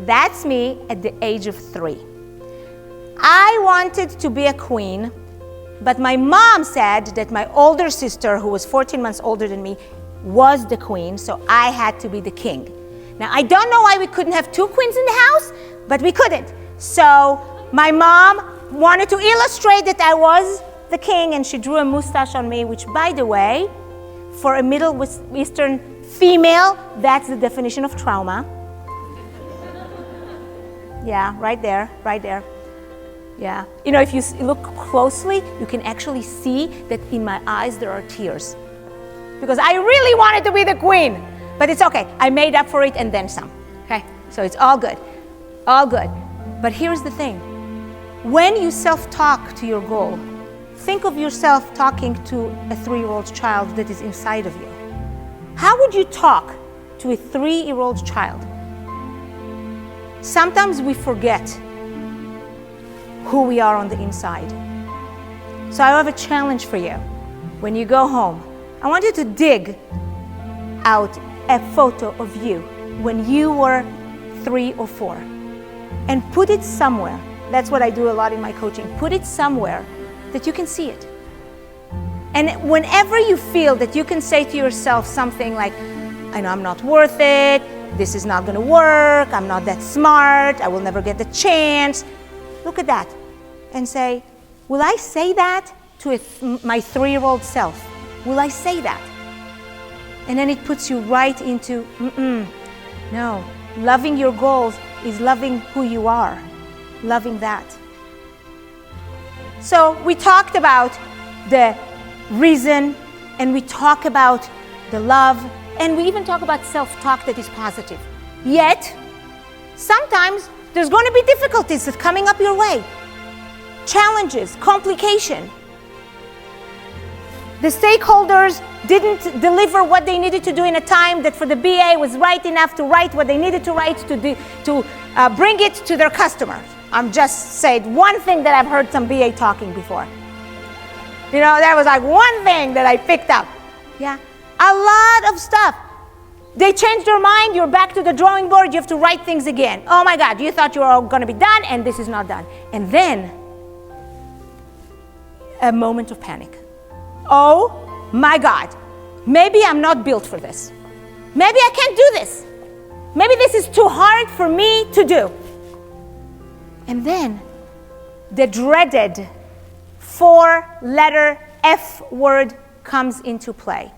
That's me at the age of 3. I wanted to be a queen, but my mom said that my older sister, who was 14 months older than me, was the queen, so I had to be the king. Now, I don't know why we couldn't have 2 queens in the house, but we couldn't. So my mom wanted to illustrate that I was the king, and she drew a mustache on me, which, by the way, for a Middle Eastern female, that's the definition of trauma. Yeah, right there, right there. Yeah. You know, if you look closely, you can actually see that in my eyes there are tears. Because I really wanted to be the queen. But it's okay. I made up for it and then some. Okay? So it's all good. All good. But here's the thing. When you self-talk to your goal, think of yourself talking to a 3-year-old child that is inside of you. How would you talk to a 3-year-old child? Sometimes we forget who we are on the inside. So I have a challenge for you. When you go home, I want you to dig out a photo of you when you were 3 or 4 and put it somewhere. That's what I do a lot in my coaching. Put it somewhere that you can see it. And whenever you feel that you can say to yourself something like, I know I'm not worth it, this is not gonna work, I'm not that smart, I will never get the chance. Look at that and say, will I say that to my 3-year-old self? Will I say that? And then it puts you right into, no, loving your goals is loving who you are, loving that. So we talked about the reason, and we talk about the love, and we even talk about self-talk that is positive. Yet, sometimes there's going to be difficulties that coming up your way. Challenges, complication. The stakeholders didn't deliver what they needed to do in a time that for the BA was right enough to write what they needed to write to bring it to their customers. I'm just saying one thing that I've heard some BA talking before. You know, that was like one thing that I picked up. Yeah, a lot of stuff. They changed their mind, you're back to the drawing board, you have to write things again. Oh my God, you thought you were all gonna be done and this is not done. And then, a moment of panic. Oh my God, maybe I'm not built for this. Maybe I can't do this. Maybe this is too hard for me to do. And then, the dreaded 4-letter F word comes into play.